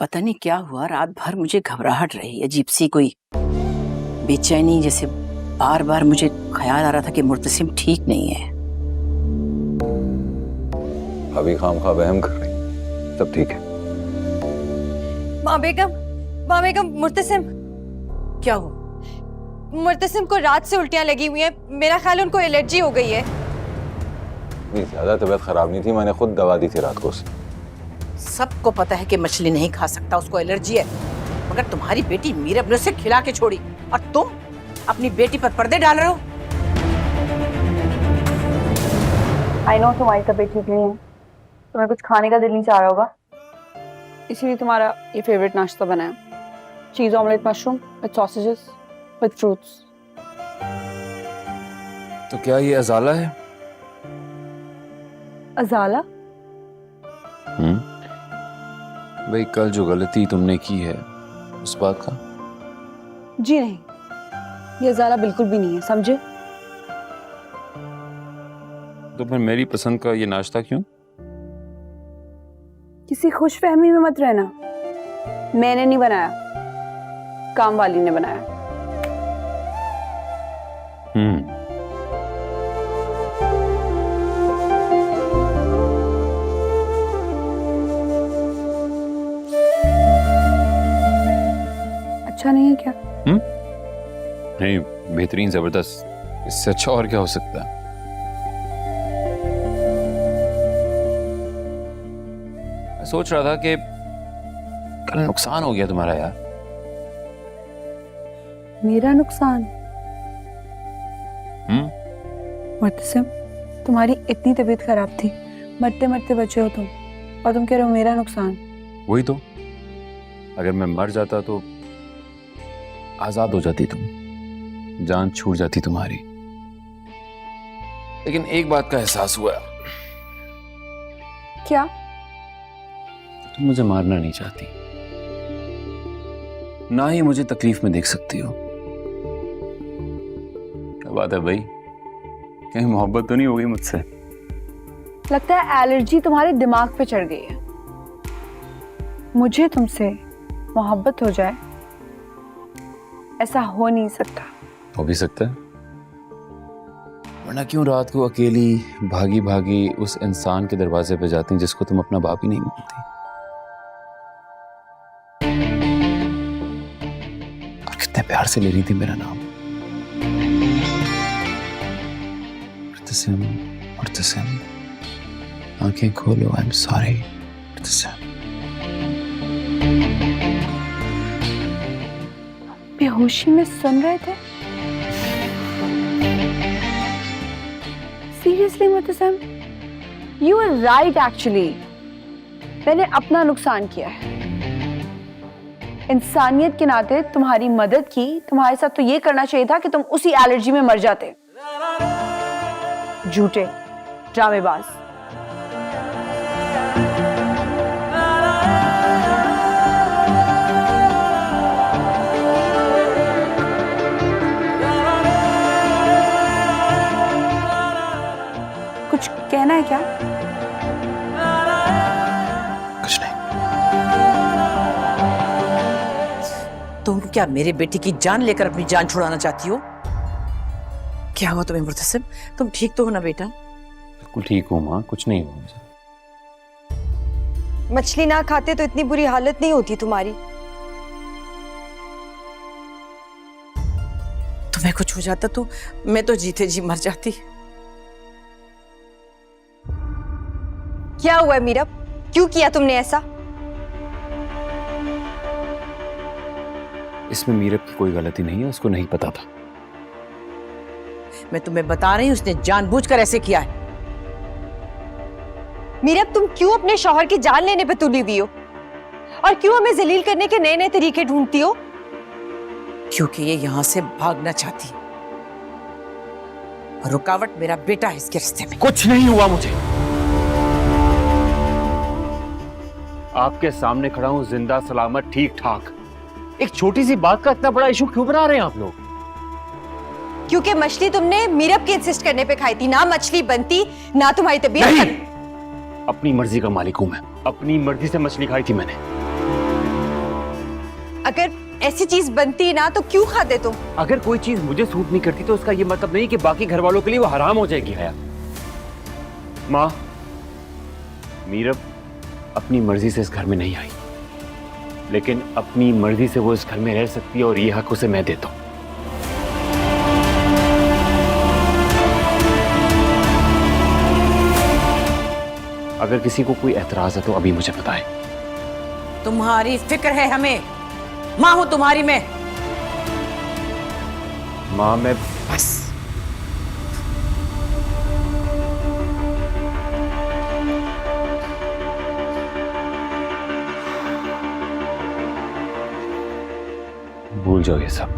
पता नहीं क्या हुआ, रात भर मुझे घबराहट रही, अजीब सी कोई बेचैनी, जैसे बार बार मुझे ख्याल आ रहा था कि मुर्तसिम ठीक नहीं है। अभी खामखा वहम कर रही, सब ठीक है। माँ बेगम, मुर्तसिम। क्या हुआ? मुर्तसिम को रात से उल्टियां लगी हुई हैं, मेरा ख्याल उनको एलर्जी हो गई है। इतनी ज्यादा तबीयत खराब नहीं थी, मैंने खुद दवा दी थी रात को उसे। सबको पता है कि मछली नहीं खा सकता, उसको एलर्जी है, मगर तुम्हारी बेटी मीरब ने उसे खिला के छोड़ी और तुम अपनी बेटी पर पर्दे डाल रहे हो। आई नो तुम्हारी तबीयत ठीक नहीं है, तुम्हें कुछ खाने का दिल नहीं चाह रहा होगा, इसीलिए तुम्हारा ये फेवरेट नाश्ता बनाया, चीज omelette mushroom with sausages with fruits. तो क्या ये अजाला है? अजाला? भाई कल जो गलती तुमने की है उस बात का? जी नहीं, ये अजाला बिल्कुल भी नहीं है, समझे? तो फिर मेरी पसंद का ये नाश्ता क्यों? किसी खुशफहमी में मत रहना, मैंने नहीं बनाया, काम वाली ने बनाया। अच्छा नहीं है क्या? नहीं, बेहतरीन, जबरदस्त, इससे अच्छा और क्या हो सकता है। मैं सोच रहा था कि कल नुकसान हो गया तुम्हारा यार। मेरा नुकसान? मुर्तसिम, तुम्हारी इतनी तबीयत खराब थी, मरते मरते बचे हो तुम, और तुम कह रहे हो मेरा नुकसान। वही तो, अगर मैं मर जाता तो आजाद हो जाती तुम, जान छूट जाती तुम्हारी। लेकिन एक बात का एहसास हुआ। क्या? तुम मुझे मारना नहीं चाहती, ना ही मुझे तकलीफ में देख सकती हो। क्या बात है भाई, कहीं मोहब्बत तो नहीं हो गई मुझसे? लगता है एलर्जी तुम्हारे दिमाग पे चढ़ गई है। मुझे तुमसे मोहब्बत हो जाए, ऐसा हो नहीं सकता। हो भी सकता है, वरना क्यों रात को अकेली भागी भागी उस इंसान के दरवाजे पे जाती जिसको तुम अपना बाप ही नहीं मानती? और कितने प्यार से ले रही थी मेरा नाम, मुर्तसिम, मुर्तसिम, आंखें खोलो, आई एम सॉरी मुर्तसिम। बेहोशी में सुन रहे थे? Seriously Murtasim, you are right actually, मैंने अपना नुकसान किया है। इंसानियत के नाते तुम्हारी मदद की, तुम्हारे साथ तो ये करना चाहिए था कि तुम उसी एलर्जी में मर जाते। झूठे ड्रामेबाज। कुछ कहना है क्या? कुछ नहीं। तुम क्या मेरे बेटी की जान लेकर अपनी जान छुड़ाना चाहती हो? क्या हुआ तुम्हें मुर्तसिम? तुम ठीक तो हो ना बेटा? बिल्कुल ठीक हूँ माँ, कुछ नहीं हुआ मुझे। मछली ना खाते तो इतनी बुरी हालत नहीं होती तुम्हारी। तुम्हें कुछ हो जाता तो मैं तो जीते जी मर जाती। क्या हुआ मीरब, क्यों किया तुमने ऐसा? इसमें मीरब की कोई गलती नहीं है, उसको नहीं पता था। मैं तुम्हें बता रही हूँ, उसने जानबूझकर ऐसे किया है। मीरब, तुम क्यों अपने शौहर की जान लेने पे तुली हुई हो, और क्यों हमें जलील करने के नए नए तरीके ढूंढती हो? क्योंकि ये यहां से भागना चाहती है, और रुकावट मेरा बेटा है इसके रास्ते में। कुछ नहीं हुआ मुझे, आपके सामने खड़ा हूं, जिंदा सलामत ठीक ठाक। एक छोटी सी बात का इतना बड़ा इशू क्यों बना रहे हैं आप लोग? क्योंकि मछली तुमने मीरब के इंसिस्ट करने पे खाई थी, ना मछली बनती ना तुम्हारी तबीयत। अपनी मर्जी का मालिक हूं मैं, अपनी मर्जी से मछली खाई थी मैंने। अगर ऐसी चीज बनती ना तो क्यों खाते तुम? अगर कोई चीज मुझे सूट नहीं करती तो उसका ये मतलब नहीं कि बाकी घर वालों के लिए वो हराम हो जाएगी। हया, माँ, मीरब अपनी मर्जी से इस घर में नहीं आई, लेकिन अपनी मर्जी से वो इस घर में रह सकती है और ये हक उसे मैं देता हूं। अगर किसी को कोई एतराज है तो अभी मुझे बताएं। तुम्हारी फिक्र है हमें, माँ हूं तुम्हारी मैं। माँ, मैं बस भूल जाओ ये सब।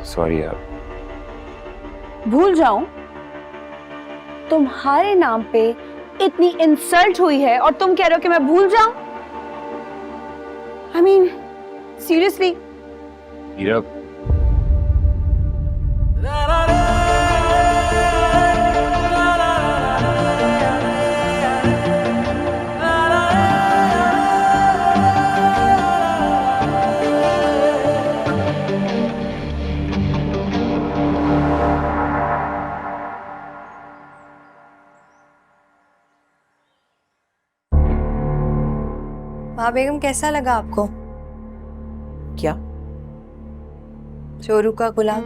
सॉरी यार। भूल जाऊं? तुम्हारे नाम पे इतनी इंसल्ट हुई है और तुम कह रहे हो कि मैं भूल जाऊं? I mean, seriously? मीरब, माँ बेगम, कैसा लगा आपको क्या चोरू का गुलाम?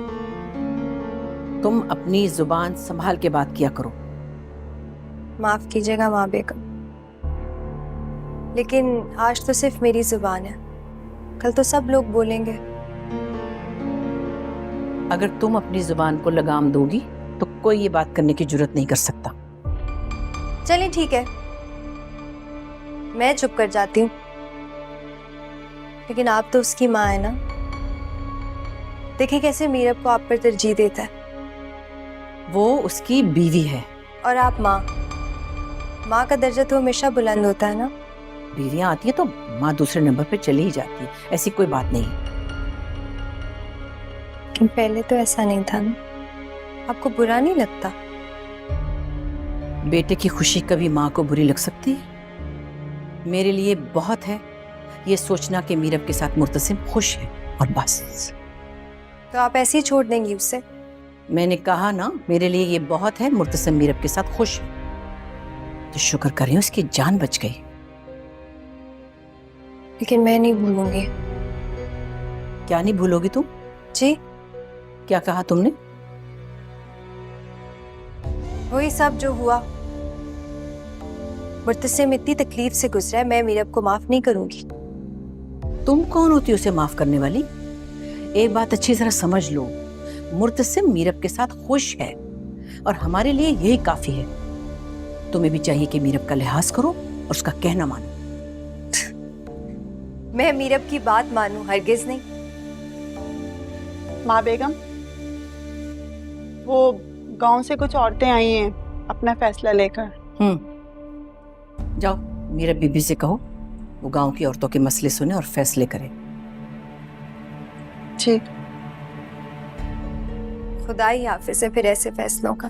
तुम अपनी जुबान संभाल के बात किया करो। माफ कीजिएगा माँ बेगम, लेकिन आज तो सिर्फ मेरी जुबान है, कल तो सब लोग बोलेंगे। अगर तुम अपनी जुबान को लगाम दोगी तो कोई ये बात करने की जरूरत नहीं कर सकता। चलिए ठीक है, मैं चुप कर जाती हूँ, लेकिन आप तो उसकी माँ है ना। देखिए कैसे मीरब को आप पर तरजीह देता है। वो उसकी बीवी है। और आप माँ, माँ का दर्जा तो हमेशा बुलंद होता है ना। बीवियां आती है तो माँ दूसरे नंबर पे चली ही जाती है, ऐसी कोई बात नहीं है। लेकिन पहले तो ऐसा नहीं था ना, आपको बुरा नहीं लगता? बेटे की खुशी कभी माँ को बुरी लग सकती है? मेरे लिए बहुत है ये सोचना कि मीरब के साथ मुर्तसिम खुश है और बस। तो आप ऐसे ही छोड़ देंगी उसे? मैंने कहा ना, मेरे लिए ये बहुत है मुर्तसिम मीरब के साथ खुश है, तो शुक्र कर रही हूँ उसकी जान बच गई। लेकिन मैं नहीं भूलूंगी। क्या नहीं भूलोगी तुम? जी, क्या कहा तुमने? वही सब जो हुआ। मुर्तसिम इतनी तकलीफ से गुजरा है, मैं मीरब को माफ नहीं करूंगी। तुम कौन होती हो उसे माफ करने वाली? एक बात अच्छी तरह समझ लो, मुर्तसिम मीरब के साथ खुश है और हमारे लिए यही काफी है। तुम्हें भी चाहिए कि मीरब का लिहाज करो और उसका कहना मानो। मैं मीरब की बात मानूं? हरगिज नहीं। माँ बेगम, वो गांव से कुछ औरतें आई हैं अपना फैसला लेकर। जाओ मीरब बीबी से कहो वो गांव की औरतों के मसले सुने और फैसले करे। जी। खुदा ही हाफिज है फिर ऐसे फैसलों का।